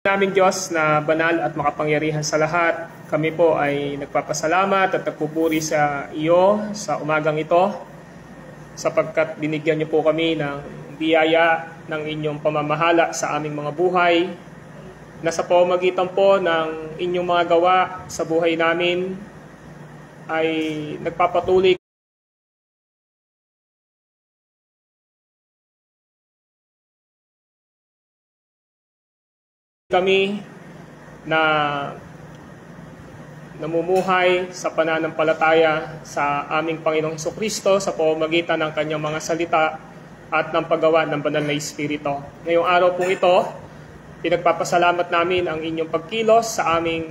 Naming Diyos na banal at makapangyarihan sa lahat, kami po ay nagpapasalamat at nagpupuri sa iyo sa umagang ito sapagkat binigyan niyo po kami ng biyaya ng inyong pamamahala sa aming mga buhay na sa pamamagitan po ng inyong mga gawa sa buhay namin ay nagpapatuloy kami na namumuhay sa pananampalataya sa aming Panginoong Hesukristo sa pamamagitan ng kanyang mga salita at ng paggawa ng banal na Espiritu. Ngayong araw pong ito, pinagpapasalamat namin ang inyong pagkilos sa aming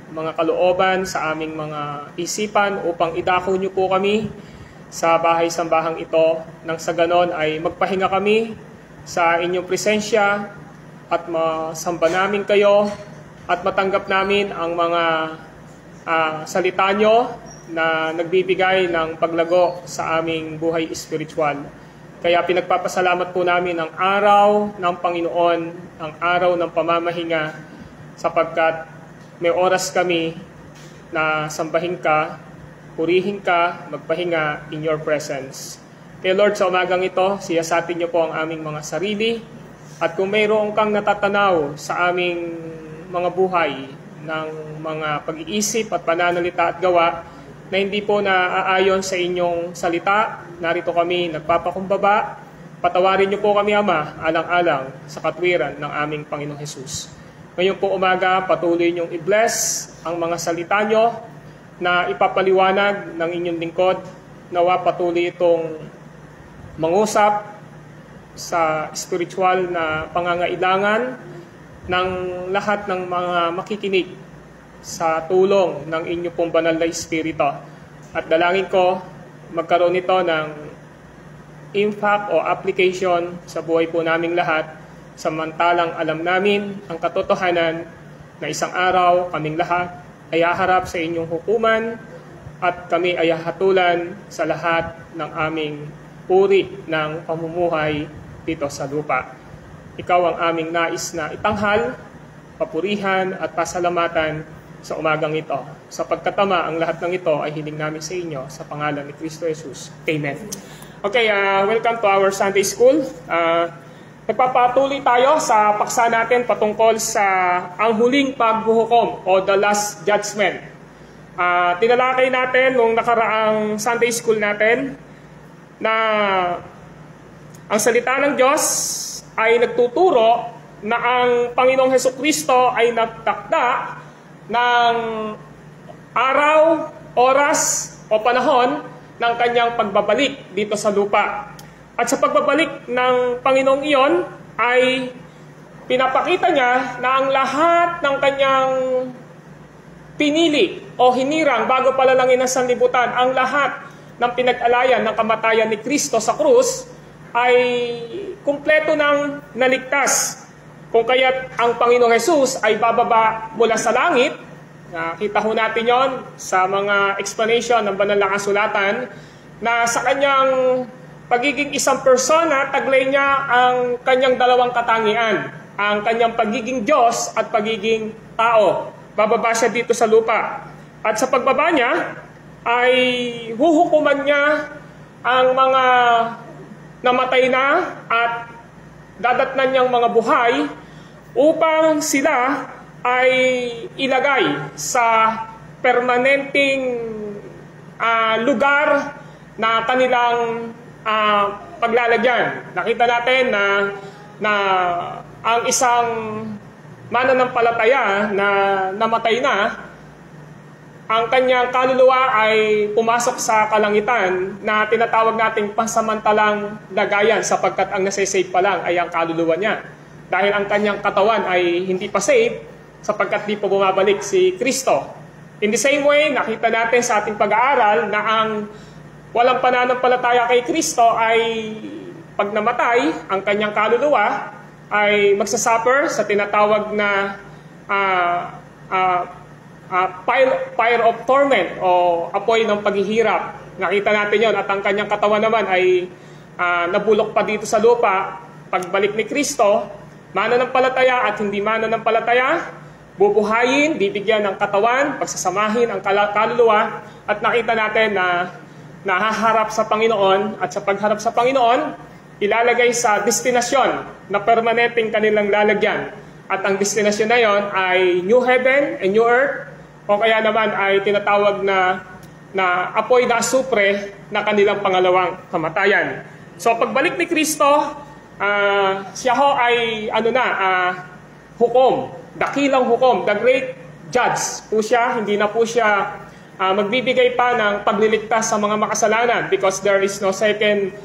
mga kalooban, sa aming mga isipan upang idako niyo po kami sa bahay-sambahang ito nang sa ganon ay magpahinga kami sa inyong presensya at masamba namin kayo at matanggap namin ang mga salita nyo na nagbibigay ng paglago sa aming buhay espiritual. Kaya pinagpapasalamat po namin ang araw ng Panginoon, ang araw ng pamamahinga, sapagkat may oras kami na sambahin ka, purihin ka, magpahinga in your presence. Kaya Lord, sa umagang ito, siyasatin niyo po ang aming mga sarili. At kung mayroon kang natatanaw sa aming mga buhay ng mga pag-iisip at pananalita at gawa na hindi po naaayon sa inyong salita, narito kami nagpapakumbaba. Patawarin niyo po kami, Ama, alang-alang sa katwiran ng aming Panginoong Hesus. Ngayon po umaga, patuloy niyong i-bless ang mga salita niyo na ipapaliwanag ng inyong lingkod. Nawa patuloy itong mangusap sa spiritual na pangangailangan ng lahat ng mga makikinig sa tulong ng inyo pong banal na Espiritu. At dalangin ko, magkaroon ito ng impact o application sa buhay po naming lahat, samantalang alam namin ang katotohanan na isang araw kaming lahat ay haharap sa inyong hukuman at kami ay hatulan sa lahat ng aming uri ng pamumuhay dito sa lupa. Ikaw ang aming nais na itanghal, papurihan at pasalamatan sa umagang ito. Sapagkat Ama, ang lahat ng ito ay hiling namin sa inyo sa pangalan ni Kristo Jesus. Amen. Okay, welcome to our Sunday School. Nagpapatuloy tayo sa paksa natin patungkol sa ang huling paghuhukom o the last judgment. Tinalakay natin nung nakaraang Sunday School natin na ang salita ng Diyos ay nagtuturo na ang Panginoong Hesukristo ay nagtakda ng araw, oras o panahon ng kanyang pagbabalik dito sa lupa. At sa pagbabalik ng Panginoong iyon ay pinapakita niya na ang lahat ng kanyang pinili o hinirang bago palalangin ng sanlibutan, ang lahat ng pinag-alayan ng kamatayan ni Kristo sa krus ay kumpleto ng naligtas. Kung kaya't ang Panginoong Hesus ay bababa mula sa langit, nakita ho natin yon sa mga explanation ng banal na kasulatan, na sa kanyang pagiging isang persona, taglay niya ang kanyang dalawang katangian, ang kanyang pagiging Diyos at pagiging tao. Bababa siya dito sa lupa. At sa pagbaba niya, ay huhukuman niya ang mga namatay na at dadatnan niyang mga buhay upang sila ay ilagay sa permanenteng lugar na kanilang paglalagyan. Nakita natin na ang isang mananampalataya na namatay na, ang kanyang kaluluwa ay pumasok sa kalangitan na tinatawag nating pansamantalang lagayan sapagkat ang nasa-save pa lang ay ang kaluluwa niya. Dahil ang kanyang katawan ay hindi pa save sapagkat di pa bumabalik si Kristo. In the same way, nakita natin sa ating pag-aaral na ang walang pananampalataya kay Kristo ay pag namatay, ang kanyang kaluluwa ay magsasuffer sa tinatawag na fire of torment o apoy ng paghihirap. Nakita natin yon at ang kanyang katawan naman ay nabulok pa dito sa lupa. Pagbalik ni Kristo mananampalataya at hindi mananampalataya, bubuhayin, bibigyan ng katawan, pagsasamahin ang kaluluwa, at nakita natin na nahaharap sa Panginoon, at sa pagharap sa Panginoon, ilalagay sa destinasyon na permanenteng kanilang lalagyan. At ang destinasyon na yon ay New Heaven and New Earth, o kaya naman ay tinatawag na apoy na asupre na kanilang pangalawang kamatayan. So pagbalik ni Kristo, siya ho ay hukom, dakilang hukom, the great judge po siya. Hindi na po siya magbibigay pa ng pagliligtas sa mga makasalanan, because there is no second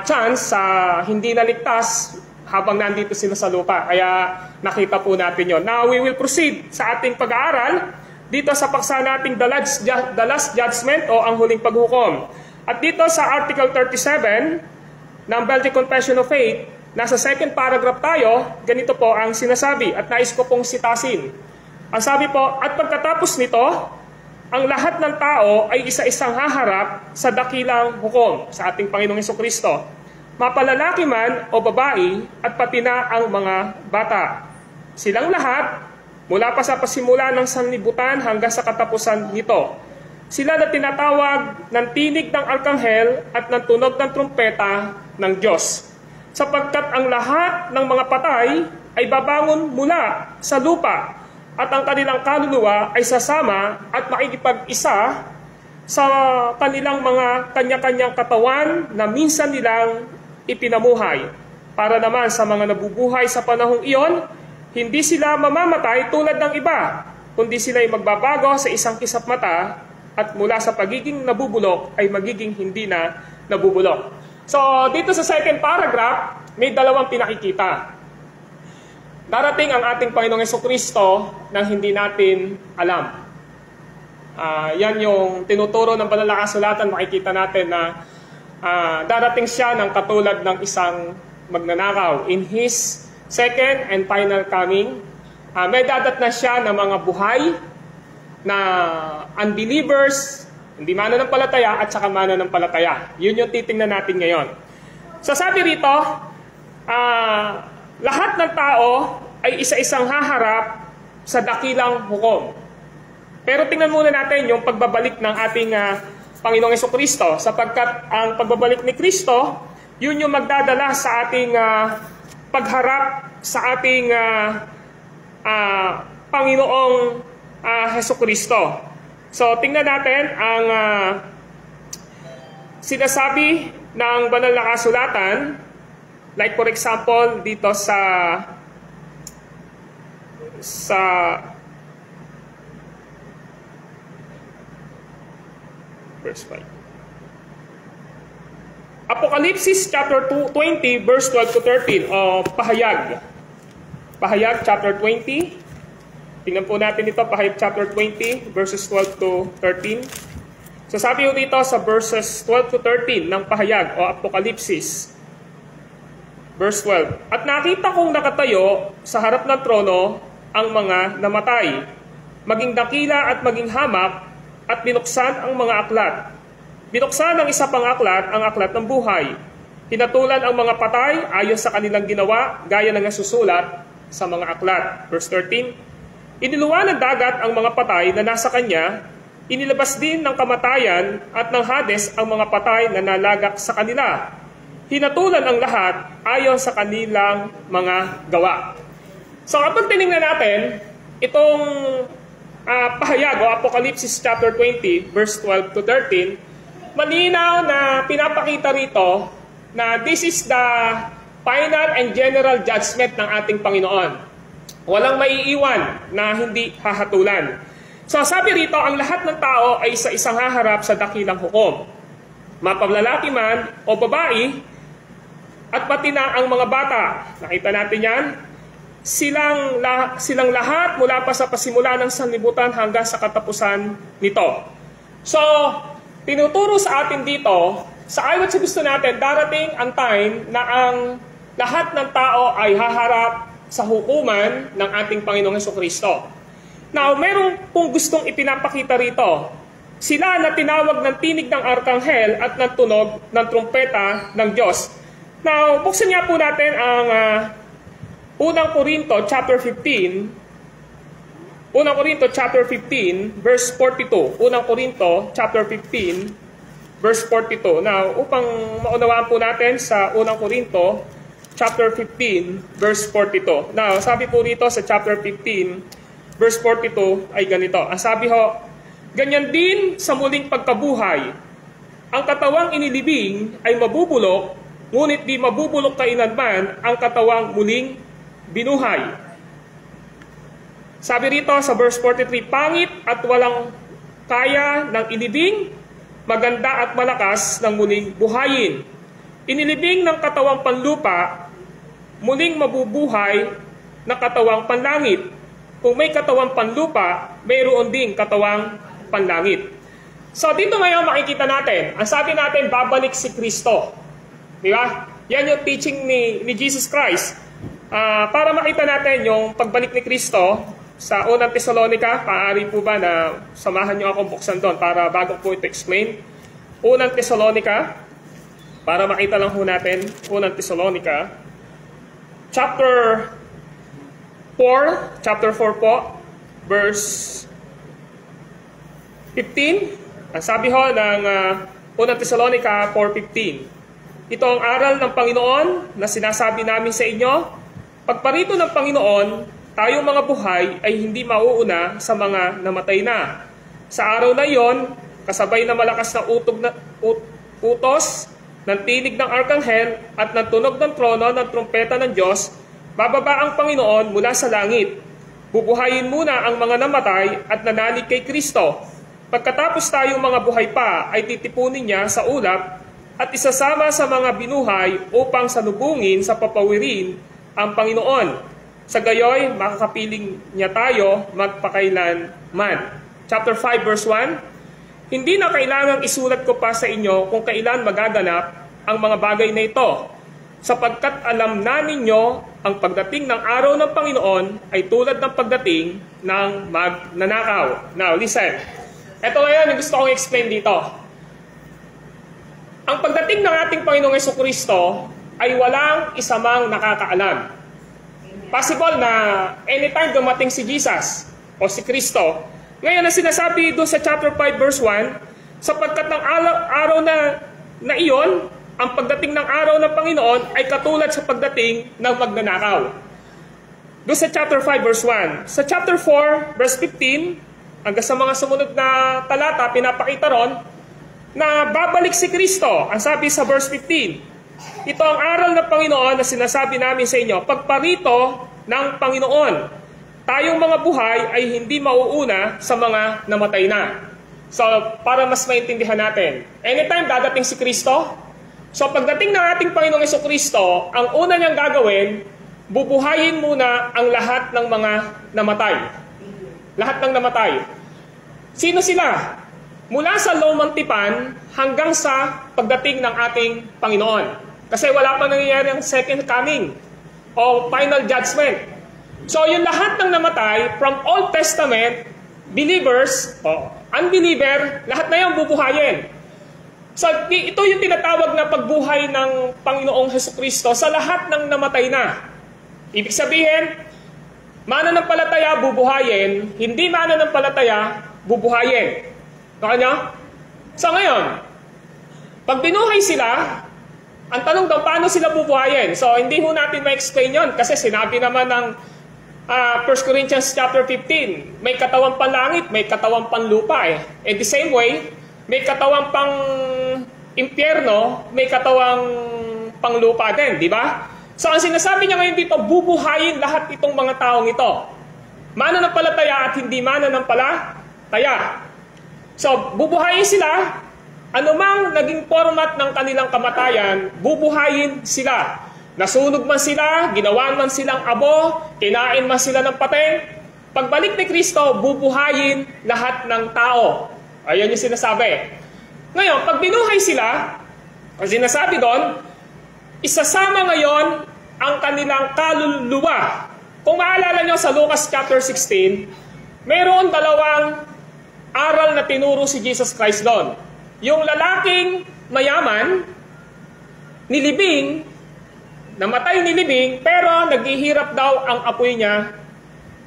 chance sa hindi naligtas habang nandito sila sa lupa. Kaya nakita po natin yon. Now we will proceed sa ating pag-aaral dito sa paksa nating the last judgment, o ang huling paghukom. At dito sa Article 37 ng Belgian Confession of Faith, nasa second paragraph tayo. Ganito po ang sinasabi, at nais ko pong sitasin. Ang sabi po, at pagkatapos nito, ang lahat ng tao ay isa-isang haharap sa dakilang hukom sa ating Panginoong Hesukristo, mapalalaki man o babae, at pati na ang mga bata. Silang lahat, mula pa sa pasimula ng sanlibutan hanggang sa katapusan nito, sila na tinatawag ng tinig ng arkanghel at ng tunog ng trumpeta ng Diyos. Sapagkat ang lahat ng mga patay ay babangon mula sa lupa, at ang kanilang kaluluwa ay sasama at makikipag-isa sa kanilang mga kanya-kanyang katawan na minsan nilang ipinamuhay. Para naman sa mga nabubuhay sa panahong iyon, hindi sila mamamatay tulad ng iba, kundi sila ay magbabago sa isang kisap mata, at mula sa pagiging nabubulok ay magiging hindi na nabubulok. So, dito sa second paragraph, may dalawang pinakikita. Darating ang ating Panginoong Hesukristo nang hindi natin alam. Yan yung tinuturo ng banal na kasulatan. Makikita natin na darating siya ng katulad ng isang magnanakaw. In His second and final coming, may dadatnan siya ng mga buhay na unbelievers, hindi mananampalataya at saka mananampalataya. Yun yung titingnan natin ngayon. So sabi rito, lahat ng tao ay isa-isang haharap sa dakilang hukom. Pero tingnan muna natin yung pagbabalik ng ating Panginoong Hesukristo, sapagkat ang pagbabalik ni Kristo, yun yung magdadala sa ating pagharap sa ating Panginoong Hesukristo. So tingnan natin ang sinasabi ng banal na kasulatan. Like for example, dito sa verse 5. Apocalypse chapter 20 verse 12 to 13, o Pahayag. Pahayag chapter 20. Tingnan po natin ito, Pahayag chapter 20 verses 12 to 13. So sabi ko dito sa verses 12 to 13 ng Pahayag o Apocalypse. Verse 12, at nakita kong nakatayo sa harap ng trono ang mga namatay, maging dakila at maging hamak, at binuksan ang mga aklat. Binuksan ang isa pang aklat, ang aklat ng buhay. Hinatulan ang mga patay ayon sa kanilang ginawa, gaya ng nasusulat sa mga aklat. Verse 13, iniluwa ng dagat ang mga patay na nasa kanya, inilabas din ng kamatayan at ng Hades ang mga patay na nalagak sa kanila. Hinatulan ang lahat ayon sa kanilang mga gawa. So kapag tinignan natin itong pahayag o Apocalypse chapter 20 verse 12 to 13, malinaw na pinapakita rito na this is the final and general judgment ng ating Panginoon. Walang maiiwan na hindi hahatulan. So sabi rito, ang lahat ng tao ay isa-isang haharap sa dakilang hukom. Mapaglalaki man o babae, at pati na ang mga bata. Nakita natin yan. Silang lahat mula pa sa pasimula ng sanlibutan hanggang sa katapusan nito. So, tinuturo sa atin dito, sa ayat sa gusto natin, darating ang time na ang lahat ng tao ay haharap sa hukuman ng ating Panginoong Hesukristo. Now, meron pong gustong ipinapakita rito. Sila na tinawag ng tinig ng arkanghel at ng tunog ng trumpeta ng Diyos. Now, buksan niya po natin ang Unang Korinto chapter 15, verse 42. Unang Korinto chapter 15, verse 42. Now, upang maunawaan po natin sa Unang Korinto chapter 15, verse 42. Now, sabi po rito sa chapter 15, verse 42 ay ganito. Ang sabi ho, ganyan din sa muling pagkabuhay. Ang katawang inilibing ay mabubulok, ngunit di mabubulok kailanman ang katawang muling binuhay. Sabi rito sa verse 43, pangit at walang kaya ng inibing, maganda at malakas ng muling buhayin. Inilibing ng katawang panlupa, muling mabubuhay ng katawang panlangit. Kung may katawang panlupa, mayroon ding katawang panlangit. So dito ngayon makikita natin, ang sabi natin, babalik si Kristo. Di ba? Yan yung teaching ni Jesus Christ. Para makita natin yung pagbalik ni Kristo, sa unang Tesalonica, maaari po ba na samahan nyo akong buksan doon para bago po ito explain. Unang Tesalonica, para makita lang po natin, unang Tesalonica, chapter 4 po, verse 15. Ang sabi ho ng unang Tesalonica 4:15. Ito ang aral ng Panginoon na sinasabi namin sa inyo. Pagparito ng Panginoon, tayong mga buhay ay hindi mauuna sa mga namatay na. Sa araw na iyon, kasabay na malakas na utos ng tinig ng arkanghel at ng tunog ng trono ng trumpeta ng Diyos, bababa ang Panginoon mula sa langit. Bubuhayin muna ang mga namatay at nanalig kay Kristo. Pagkatapos tayong mga buhay pa ay titipunin niya sa ulap at isasama sa mga binuhay upang salubungin sa papawirin ang Panginoon. Sa gayoy, makakapiling niya tayo magpakailanman. Chapter 5 verse 1, hindi na kailangang isulat ko pa sa inyo kung kailan magaganap ang mga bagay na ito, sapagkat alam na ninyo ang pagdating ng araw ng Panginoon ay tulad ng pagdating ng magnanakaw. Now, listen. Ito ngayon yung gusto kong explain dito. Ang pagdating ng ating Panginoong Jesucristo ay walang isa mang nakakaalam. Possible na anytime dumating si Jesus o si Kristo. Ngayon na sinasabi doon sa chapter 5 verse 1, sapagkat ng araw na iyon, ang pagdating ng araw ng Panginoon ay katulad sa pagdating ng magnanakaw. Doon sa chapter 5 verse 1. Sa chapter 4 verse 15, hanggang sa mga sumunod na talata, pinapakita ron na babalik si Kristo. Ang sabi sa verse 15, ito ang aral ng Panginoon na sinasabi namin sa inyo, pagparito ng Panginoon, tayong mga buhay ay hindi mauuna sa mga namatay na. So, para mas maintindihan natin, anytime dadating si Kristo, so pagdating ng ating Panginoong Jesucristo, ang una niyang gagawin, bubuhayin muna ang lahat ng mga namatay. Lahat ng namatay. Sino sila? Mula sa lumang tipan hanggang sa pagdating ng ating Panginoon. Kasi wala pa nangyayari ang second coming o final judgment. So yung lahat ng namatay, from Old Testament, believers o unbeliever, lahat na yan bubuhayin. So ito yung tinatawag na pagbuhay ng Panginoong Jesucristo sa lahat ng namatay na. Ibig sabihin, mananampalataya bubuhayin, hindi mananampalataya bubuhayin. Kanya? So ngayon, pag binuhay sila, ang tanong daw, paano sila bubuhayin? So, hindi ho natin ma-explain yun kasi sinabi naman ng 1 Corinthians chapter 15, may katawang panlangit, may katawang panlupa eh. In the same way, may katawang pang impyerno, may katawang panglupa din, di ba? So, ang sinasabi niya ngayon dito, bubuhayin lahat itong mga taong ito. Mananampalataya at hindi mananampalataya. So, bubuhayin sila. Anumang naging format ng kanilang kamatayan, bubuhayin sila. Nasunog man sila, ginawan man silang abo, kinain man sila ng pateng. Pagbalik ni Kristo, bubuhayin lahat ng tao. Ayan yung sinasabi. Ngayon, pag binuhay sila, ang sinasabi doon, isasama ngayon ang kanilang kaluluwa. Kung maalala nyo sa Lucas chapter 16, mayroon dalawang aral na tinuro si Jesus Christ doon. Yung lalaking mayaman, nilibing namatay nilibing, pero naghihirap daw ang apoy niya.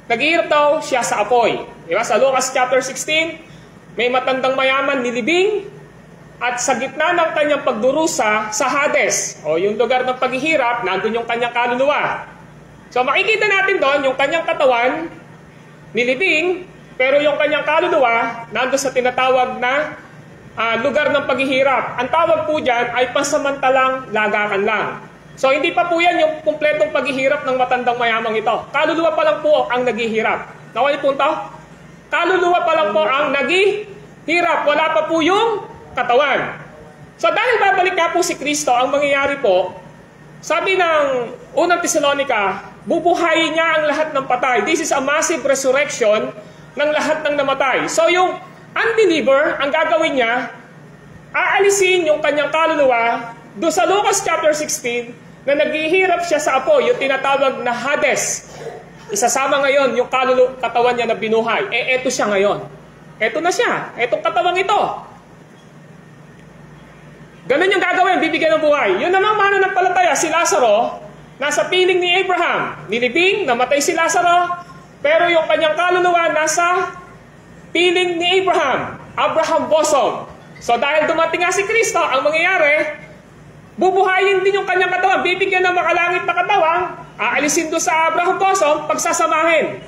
Naghihirap daw siya sa apoy. Diba? Sa Lucas chapter 16, may matandang mayaman nilibing, at sa gitna ng kanyang pagdurusa sa Hades, o yung lugar ng paghihirap, nandun yung kanyang kaluluwa. So makikita natin doon yung kanyang katawan, nilibing, pero yung kanyang kaluluwa, nandun sa tinatawag na lugar ng paghihirap. Ang tawag po dyan ay pansamantalang lagakan lang. So hindi pa po yan yung kumpletong paghihirap ng matandang mayamang ito. Kaluluwa pa lang po ang naghihirap. Nakuha niyo po ito? Kaluluwa pa lang po ang naghihirap. Wala pa po yung katawan. So dahil babalik nga po si Kristo, ang mangyayari po, sabi ng unang Tesalonica, bubuhayin niya ang lahat ng patay. This is a massive resurrection ng lahat ng namatay. So yung unbeliever, ang gagawin niya, aalisin yung kanyang kaluluwa doon sa Lucas chapter 16 na naghihirap siya sa apoy, yung tinatawag na Hades. Isasama ngayon yung katawan niya na binuhay. Eto siya ngayon. Eto na siya. Etong katawang ito. Ganun yung gagawin, bibigyan ng buhay. Yun namang mananampalataya, si Lazaro, nasa piling ni Abraham. Nilibing, namatay si Lazaro, pero yung kanyang kaluluwa nasa piling ni Abraham. Abraham bosom. So dahil dumating nga si Kristo, ang mangyayari, bubuhayin din yung kanyang katawan, bibigyan ng makalangit na katawan, aalisin doon sa Abraham bosom, pagsasamahin.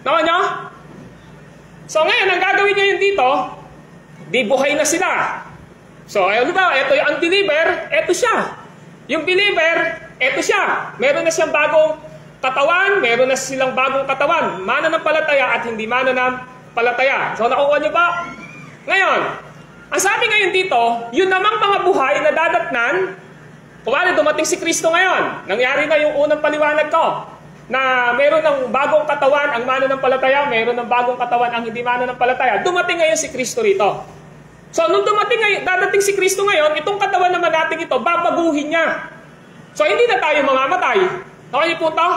Nawa nyo? So ngayon, ang gagawin niya yun dito, di buhay na sila. So, ayun ba, ito yung unbeliever, ito siya. Yung believer, ito siya. Meron na siyang bagong katawan, meron na silang bagong katawan. Mananampalataya at hindi mananampalataya. So, nakuha niyo ba? Ngayon, ang sabi ngayon dito, yun namang mga buhay na dadatnan, kumari dumating si Kristo ngayon. Nangyari na yung unang paliwanag ko, na meron ng bagong katawan ang mananampalataya, meron ng bagong katawan ang hindi mananampalataya. Dumating ngayon si Kristo rito. So, nung dadating si Kristo ngayon, itong katawan naman natin ito, babaguhin niya. So, hindi na tayo mamamatay. Okay po ito?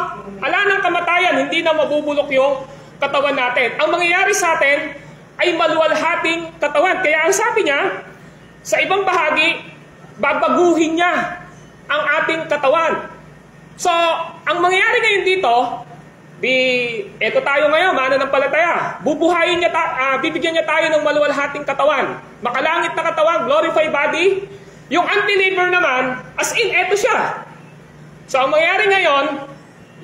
Ala ng kamatayan, hindi na mabubulok yung katawan natin. Ang mangyayari sa atin ay maluwalhating katawan. Kaya ang sabi niya, sa ibang bahagi, babaguhin niya ang ating katawan. So, ang mangyayari ngayon dito, eto tayo ngayon, mananampalataya. Bubuhayin niya, bibigyan niya tayo ng maluwalhating katawan. Makalangit na katawan, glorified body. Yung unbeliever naman, as in, eto siya. So, ang mangyayari ngayon,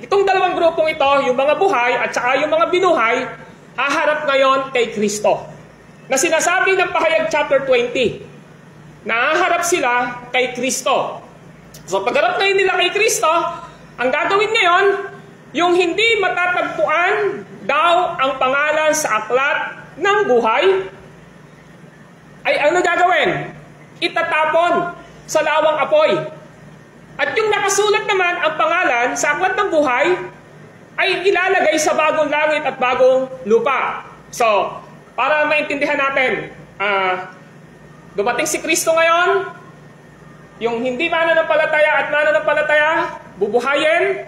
itong dalawang grupong ito, yung mga buhay at saka yung mga binuhay, haharap ngayon kay Kristo. Na sinasabi ng Pahayag chapter 20, na haharap sila kay Kristo. So, pagharap ngayon nila kay Kristo, ang gagawin ngayon, yung hindi matatagpuan daw ang pangalan sa aklat ng buhay, ay ano gagawin? Itatapon sa lawang apoy. At yung nakasulat naman ang pangalan sa aklat ng buhay, ay ilalagay sa bagong langit at bagong lupa. So, para maintindihan natin, dumating si Kristo ngayon, yung hindi mananampalataya at mananampalataya, bubuhayin,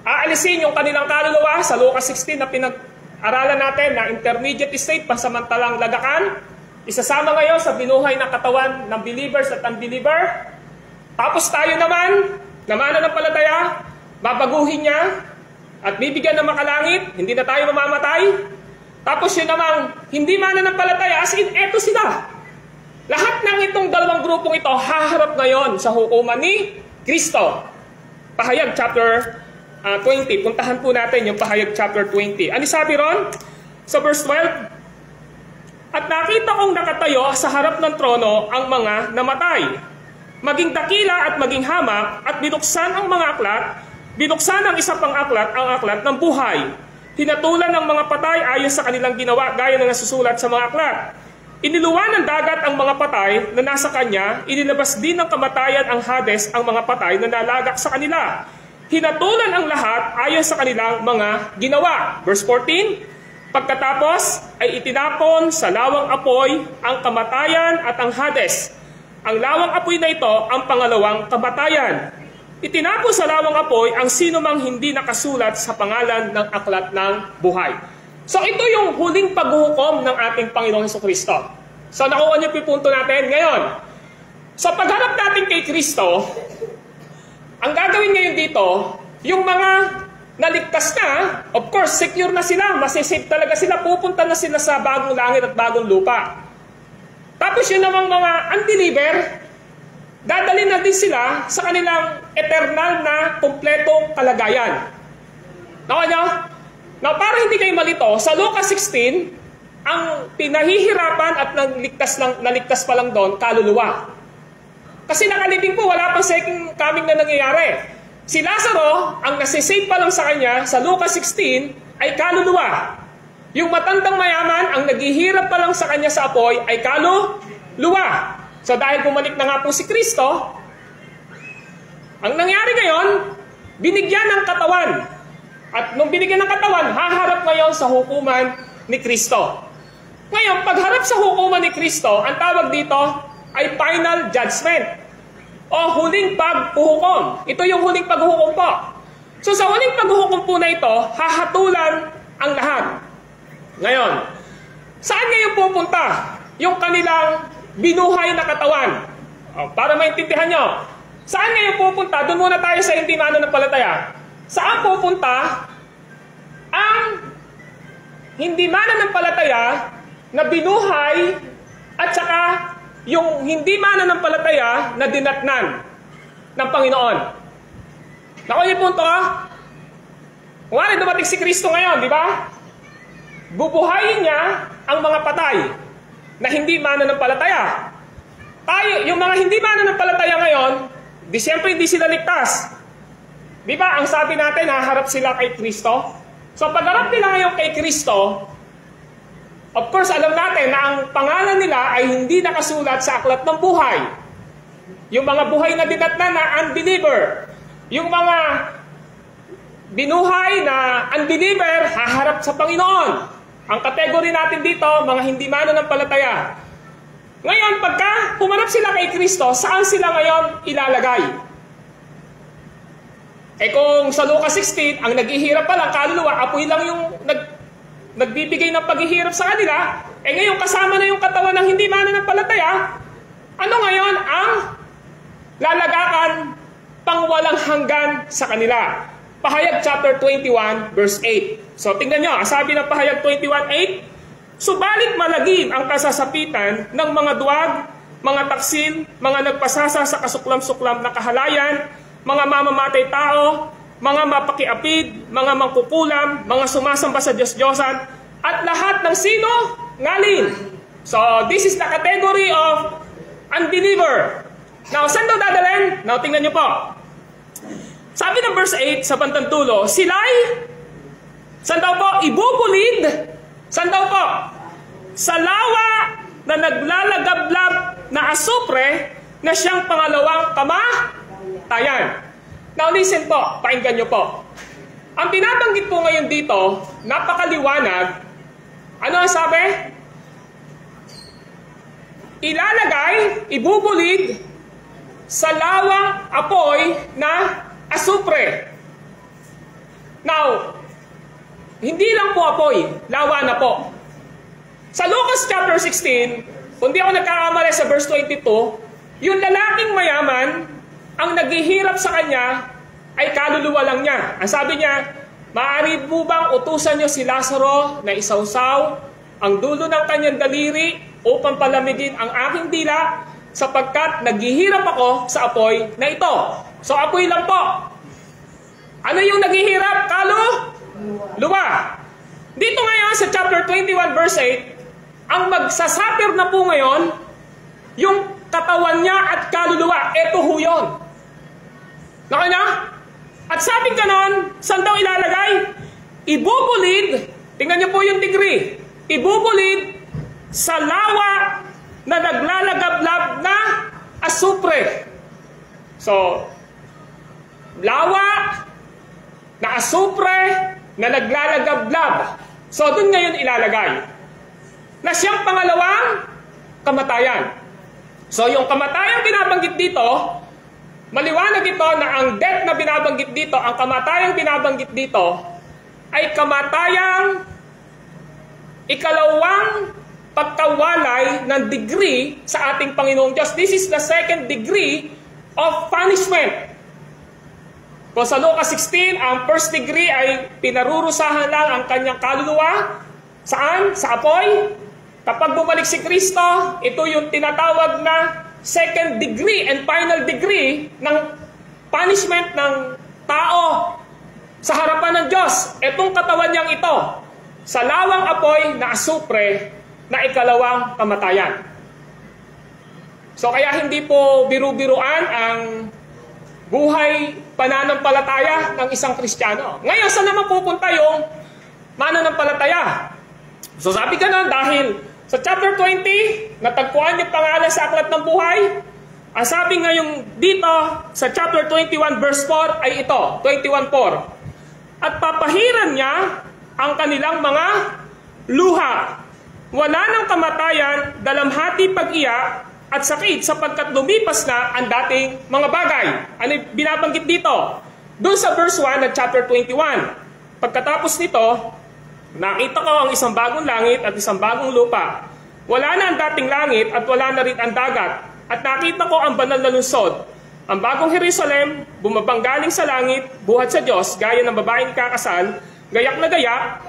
aalisin yung kanilang kaluluwa sa Lucas 16 na pinag-aralan natin na intermediate state, pansamantalang lagakan. Isasama ngayon sa binuhay na katawan ng believers at unbeliever. Tapos tayo naman, na mananampalataya, babaguhin niya at bibigyan ng makalangit, hindi na tayo mamamatay. Tapos yun namang hindi mananampalataya, as in, eto sila. Lahat ng itong dalawang grupong ito haharap ngayon sa hukuman ni Kristo. Pahayag chapter 20. Puntahan po natin yung Pahayag chapter 20. Ano sabi ron? Sa verse 12, at nakita kong nakatayo sa harap ng trono ang mga namatay, maging dakila at maging hamak, at binuksan ang mga aklat, binuksan ang isa pang aklat, ang aklat ng buhay. Hinatulan ng mga patay ayon sa kanilang ginawa, gaya ng nasusulat sa mga aklat. Iniluwan ng dagat ang mga patay na nasa kanya, inilabas din ng kamatayan ang Hades ang mga patay na nalagak sa kanila. Hinatulan ang lahat ayon sa kanilang mga ginawa. Verse 14, pagkatapos ay itinapon sa lawang apoy ang kamatayan at ang Hades. Ang lawang apoy na ito ang pangalawang kamatayan. Itinapon sa lawang apoy ang sino mang hindi nakasulat sa pangalan ng aklat ng buhay. So ito yung huling paghuhukom ng ating Panginoong Jesucristo. So nakuha niyo po yung punto natin ngayon. Sa pagharap natin kay Kristo, ang gagawin ngayon dito, yung mga naligtas na, of course, secure na sila, masisave talaga sila, pupunta na sila sa bagong langit at bagong lupa. Tapos yun namang mga unbeliever, dadalhin na din sila sa kanilang eternal na kumpletong kalagayan. Nakuha nyo? Now, para hindi kayo malito, sa Lucas 16, ang pinahihirapan at naligtas pa lang doon, kaluluwa. Kasi nakalibing po, wala pang second coming na nangyayari. Si Lazaro, ang nasisave pa lang sa kanya, sa Lucas 16, ay kaluluwa. Yung matandang mayaman, ang naghihirap pa lang sa kanya sa apoy, ay kaluluwa. So dahil bumalik na nga po si Kristo, ang nangyari ngayon, binigyan ng katawan. At nung binigyan ng katawan, haharap ngayon sa hukuman ni Kristo. Ngayon, pagharap sa hukuman ni Kristo, ang tawag dito ay final judgment o huling paghuhukom. Ito yung huling paghuhukom po. So sa huling paghuhukom po na ito, hahatulan ang lahat. Ngayon, saan ngayon pupunta yung kanilang binuhay na katawan? Para maintindihan nyo, saan ngayon pupunta? Doon muna tayo sa hindi mananampalataya. Saan pupunta ang hindi mananampalataya na binuhay at saka yung hindi mananampalataya na dinatnan ng Panginoon? Nakuha niyo punto ka? Kung ano dumating si Kristo ngayon, di ba? Bubuhayin niya ang mga patay na hindi mananampalataya. Tayo, yung mga hindi mananampalataya ngayon, siyempre hindi sila ligtas. Di ba? Ang sabi natin, haharap sila kay Kristo. So pagharap nila ngayon kay Kristo, of course, alam natin na ang pangalan nila ay hindi nakasulat sa aklat ng buhay. Yung mga buhay na dinatnan na unbeliever, yung mga binuhay na unbeliever, haharap sa Panginoon. Ang kategory natin dito, mga hindi mananampalataya. Ngayon, pagka humarap sila kay Kristo, saan sila ngayon ilalagay? Kung sa Lucas 16, ang naghihirap pa lang, kaluluwa, apoy lang yung nagbibigay ng paghihirap sa kanila, ngayon kasama na yung katawan ng hindi mananampalataya, ano ngayon ang lalagakan pang walang hanggan sa kanila? Pahayag chapter 21 verse 8. So tingnan nyo, sabi ng Pahayag 21:8, subalit malagim ang kasasapitan ng mga duwag, mga taksil, mga nagpasasa sa kasuklam-suklam na kahalayan, mga mamamatay tao, mga mapakiapid, mga mangkukulam, mga sumasamba sa Diyos-Diyosan, at lahat ng sino? Ngalin. So, this is the category of unbeliever. Now, saan daw dadalhin? Now, tingnan nyo po. Sabi ng verse 8 sa bantang dulo, sila'y, saan daw po? Ibubulid. Saan daw po? Sa lawa na naglalagablab na asupre na siyang pangalawang kamatayan. Now listen po, pakinggan nyo po. Ang binabanggit po ngayon dito, napakaliwanag. Ano ang sabi? Ilalagay, ibubulid sa lawang apoy na asupre. Now, hindi lang po apoy, lawa na po. Sa Lucas chapter 16, kung di ako nagkakamali sa verse 22, yung lalaking mayaman, ang naghihirap sa kanya ay kaluluwa lang niya. Ang sabi niya, maaari po bang utusan niyo si Lazaro na isawsaw ang dulo ng kanyang daliri upang palamigin ang aking dila sapagkat naghihirap ako sa apoy na ito. So apoy lang po. Ano yung naghihirap? Luwa. Dito ngayon sa chapter 21 verse 8, ang magsasapir na po ngayon yung katawan niya at kaluluwa. Ito ho yun. Naka na? At sabi ganon, saan daw ilalagay? Ibubulid, tingnan niyo po yung degree, ibubulid sa lawa na naglalagablab na asupre. So, lawa na asupre na naglalagablab. So, dun ngayon ilalagay. Na siyang pangalawang kamatayan. So, yung kamatayan binabanggit dito, maliwanag ito na ang death na binabanggit dito, ang kamatayang binabanggit dito, ay kamatayang ikalawang pagkawalay ng degree sa ating Panginoong Diyos. This is the second degree of punishment. Kung sa Lucas 16, ang first degree ay pinarurusahan lang ang kanyang kaluluwa. Saan? Sa apoy. Kapag bumalik si Kristo, ito yung tinatawag na second degree and final degree ng punishment ng tao sa harapan ng Diyos. Itong katawan niyang ito, sa lawang apoy na asupre na ikalawang kamatayan. So kaya hindi po biru-biruan ang buhay pananampalataya ng isang Kristiyano. Ngayon, saan naman pupunta yung mananampalataya? So sabi ka na, dahil sa chapter 20, natagpuan yung pangalan sa aklat ng buhay, ang sabi ngayong dito sa chapter 21 verse 4 ay ito, 21:4. At papahiran niya ang kanilang mga luha. Wala ng kamatayan, dalamhati pag-iyak, at sakit sapagkat lumipas na ang dating mga bagay. Ano binabanggit dito? Doon sa verse 1 ng chapter 21. Pagkatapos nito, nakita ko ang isang bagong langit at isang bagong lupa. Wala na ang dating langit at wala na rin ang dagat. At nakita ko ang banal na lungsod. Ang bagong Jerusalem, bumabang galing sa langit, buhat sa Diyos, gaya ng babaeng kakasal, gayak na gayak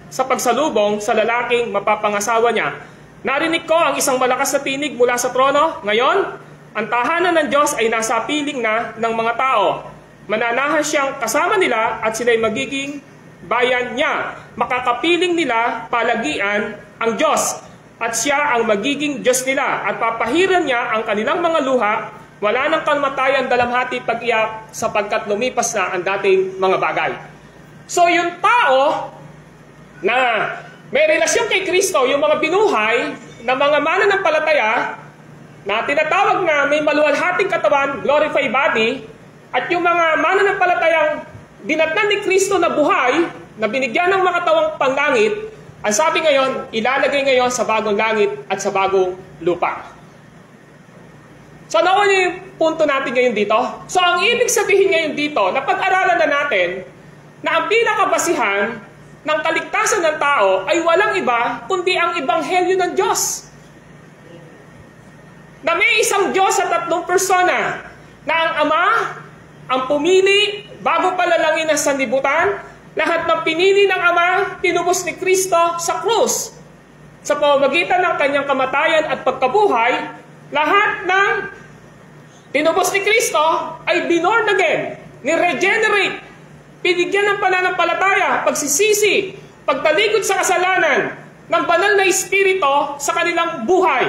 sa pagsalubong sa lalaking mapapangasawa niya. Narinig ko ang isang malakas na tinig mula sa trono. Ngayon, ang tahanan ng Diyos ay nasa piling na ng mga tao. Mananahan siyang kasama nila at sila'y magiging bayan niya. Makakapiling nila palagian ang Diyos at siya ang magiging Diyos nila. At papahiran niya ang kanilang mga luha. Wala ng kamatayan, dalamhati pag-iyak sapagkat lumipas na ang dating mga bagay. So yung tao na may relasyon kay Kristo, yung mga binuhay na mga mananampalataya na tinatawag na may maluwalhating katawan, glorified body, at yung mga mananampalatayang dinatnan ni Kristo na buhay, na binigyan ng makatawang panglangit, ang sabi ngayon, ilalagay ngayon sa bagong langit at sa bagong lupa. So naon yung punto natin ngayon dito? So ang ibig sabihin ngayon dito, na pag-aralan na natin na ang pinakabasihan ng kaligtasan ng tao ay walang iba kundi ang ebanghelyo ng Diyos. Na may isang Diyos sa tatlong persona, na ang Ama, ang pumili bago palalangin ang sanlibutan, lahat ng pinili ng Ama, tinubos ni Kristo sa krus. Sa pamamagitan ng kanyang kamatayan at pagkabuhay, lahat ng tinubos ni Kristo ay binorn again, ni-regenerate, pinigyan ng pananampalataya, pagsisisi, pagtalikod sa kasalanan ng banal na espiritu sa kanilang buhay.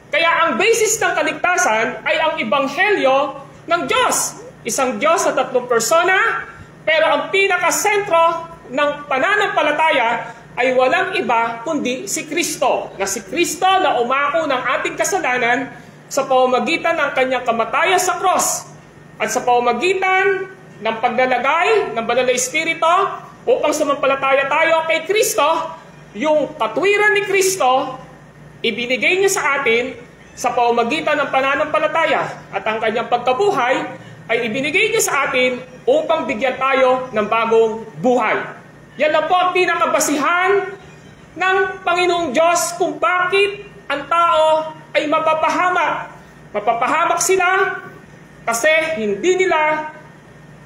Kaya ang basis ng kaligtasan ay ang ebanghelyo ng Diyos. Isang Diyos sa tatlong persona, pero ang pinakasentro ng pananampalataya ay walang iba kundi si Kristo. Na si Kristo na umako ng ating kasalanan sa pamamagitan ng kanyang kamatayan sa cross at sa pamamagitan ng paglalagay ng banal na espiritu upang sumampalataya tayo kay Kristo. Yung katwiran ni Kristo, ibinigay niya sa atin sa pamamagitan ng pananampalataya at ang kanyang pagkabuhay ay ibinigay niya sa atin upang bigyan tayo ng bagong buhay. Yan lang po ang pinakabasihan ng Panginoong Diyos kung bakit ang tao ay mapapahamak. Mapapahamak sila kasi hindi nila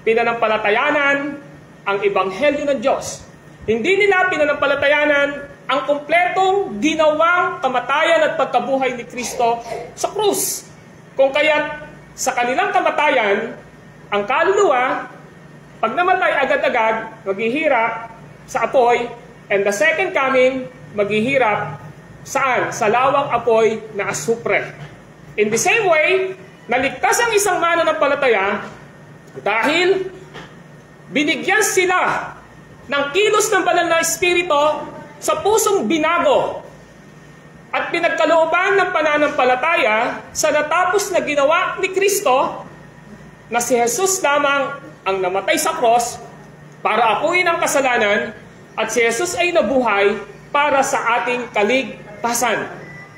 pinanampalatayanan ang ebanghelyo ng Diyos. Hindi nila pinanampalatayanan ang kumpletong ginawang kamatayan at pagkabuhay ni Kristo sa krus. Kung kaya't sa kanilang kamatayan, ang kaluluwa, pag namatay agad-agad, maghihirap sa apoy, and the second coming, maghihirap saan? Sa lawang apoy na asupre. In the same way, naligtas ang isang mananampalataya dahil binigyan sila ng kilos ng banal na espiritu sa pusong binago at pinagkalooban ng pananampalataya sa natapos na ginawa ni Kristo, na si Jesus lamang ang namatay sa cross para akuin ang kasalanan at si Jesus ay nabuhay para sa ating kaligtasan.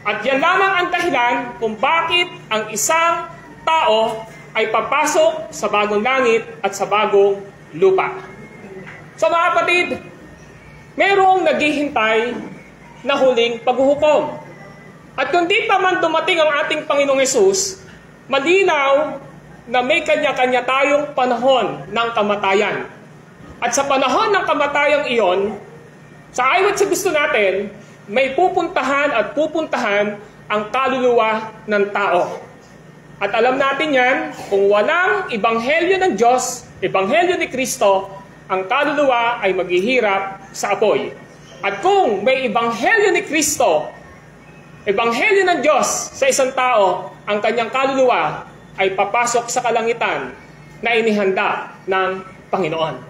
At yan lamang ang dahilan kung bakit ang isang tao ay papasok sa bagong langit at sa bagong lupa. So mga kapatid, mayroong naghihintay na huling paghuhukom. At kung di pa man dumating ang ating Panginoong Hesus, malinaw na may kanya-kanya tayong panahon ng kamatayan. At sa panahon ng kamatayang iyon, sa ayon sa gusto natin, may pupuntahan ang kaluluwa ng tao. At alam natin yan, kung walang ebanghelyo ng Diyos, ebanghelyo ni Kristo, ang kaluluwa ay maghihirap sa apoy. At kung may ebanghelyo ni Kristo, ebanghelyo ng Diyos sa isang tao, ang kanyang kaluluwa ay papasok sa kalangitan na inihanda ng Panginoon.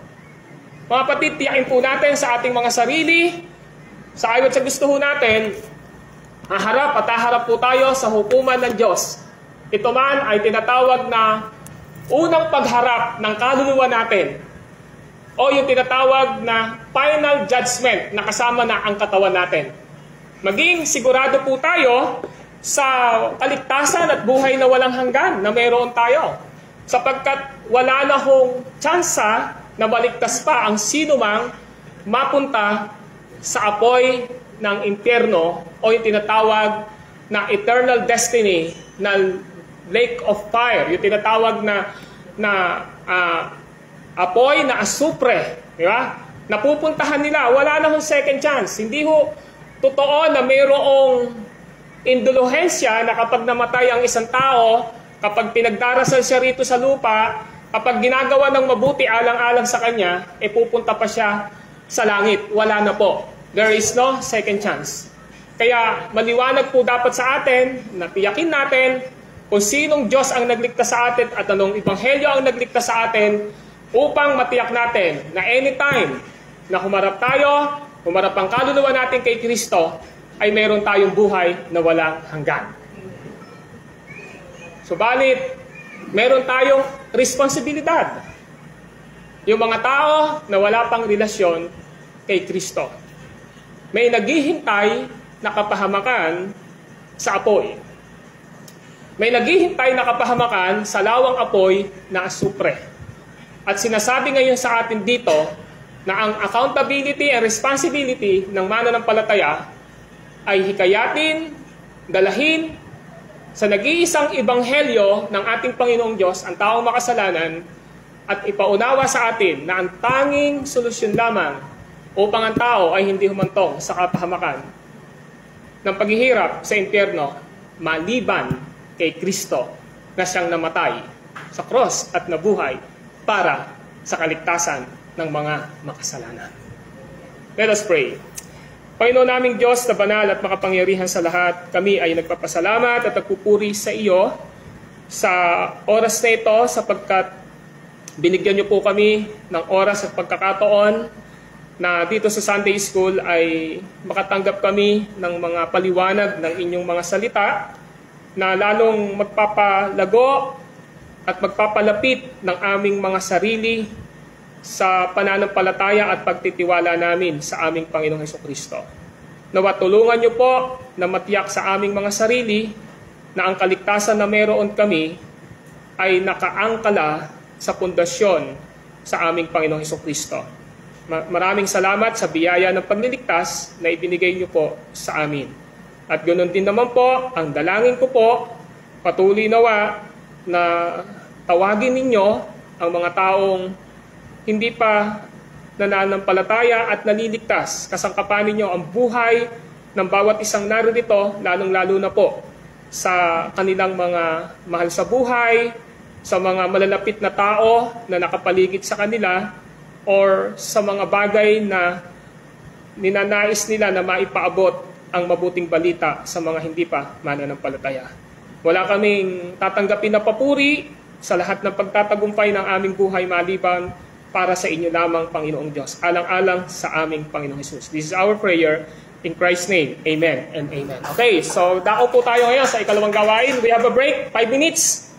Mga kapatid, tiyakin po natin sa ating mga sarili, sa ayon sa gusto ho natin, haharap po tayo sa hukuman ng Diyos. Ito man ay tinatawag na unang pagharap ng kaluluwa natin o yung tinatawag na final judgment na kasama na ang katawan natin. Maging sigurado po tayo sa kaligtasan at buhay na walang hanggan na meron tayo. Sapagkat wala na hong tsansa na maligtas pa ang sino mang mapunta sa apoy ng impyerno o yung tinatawag na eternal destiny na lake of fire, yung tinatawag na apoy na asupre, di ba? Napupuntahan nila, wala na hong second chance. Hindi ho totoo na mayroong indulhensya na kapag namatay ang isang tao, kapag pinagdarasal siya rito sa lupa, kapag ginagawa ng mabuti alang-alang sa kanya, pupunta pa siya sa langit. Wala na po. There is no second chance. Kaya maliwanag po dapat sa atin, na tiyakin natin kung sinong Diyos ang nagligtas sa atin at anong ebanghelyo ang nagligtas sa atin upang matiyak natin na anytime na humarap ang kaluluwa natin kay Kristo, ay meron tayong buhay na walang hanggan. Subalit, meron tayong responsibilidad. Yung mga tao na wala pang relasyon kay Kristo. May naghihintay na kapahamakan sa apoy. May naghihintay na kapahamakan sa lawang apoy na asupre. At sinasabi ngayon sa atin dito na ang accountability and responsibility ng mananampalataya ay hikayatin, dalahin sa nag-iisang ebanghelyo ng ating Panginoong Diyos, ang taong makasalanan, at ipaunawa sa atin na ang tanging solusyon lamang upang ang tao ay hindi humantong sa kapahamakan ng paghihirap sa impyerno maliban kay Kristo na siyang namatay sa cross at nabuhay para sa kaligtasan ng mga makasalanan. Let us pray. Panginoon naming Diyos na banal at makapangyarihan sa lahat, kami ay nagpapasalamat at nagpupuri sa iyo sa oras na ito sapagkat binigyan niyo po kami ng oras at pagkakataon na dito sa Sunday School ay makatanggap kami ng mga paliwanag ng inyong mga salita na lalong magpapalago at magpapalapit ng aming mga sarili sa pananampalataya at pagtitiwala namin sa aming Panginoong Hesukristo. Nawa tulungan niyo po na matiyak sa aming mga sarili na ang kaligtasan na meron kami ay nakaangkala sa pundasyon sa aming Panginoong Hesukristo. Maraming salamat sa biyaya ng pagliligtas na ibinigay niyo po sa amin. At ganoon din naman po, ang dalangin ko po, patuloy nawa na tawagin ninyo ang mga taong hindi pa nananampalataya at naliligtas. Kasangkapan ninyo ang buhay ng bawat isang narito, lalong-lalo na po sa kanilang mga mahal sa buhay, sa mga malalapit na tao na nakapaligid sa kanila, or sa mga bagay na ninanais nila na maipaabot ang mabuting balita sa mga hindi pa mananampalataya. Wala kaming tatanggapin na papuri sa lahat ng pagtatagumpay ng aming buhay maliban para sa inyo lamang, Panginoong Diyos. Alang-alang sa aming Panginoong Jesus. This is our prayer in Christ's name. Amen and amen. Okay, so dako po tayo ngayon sa ikalawang gawain. We have a break, 5 minutes.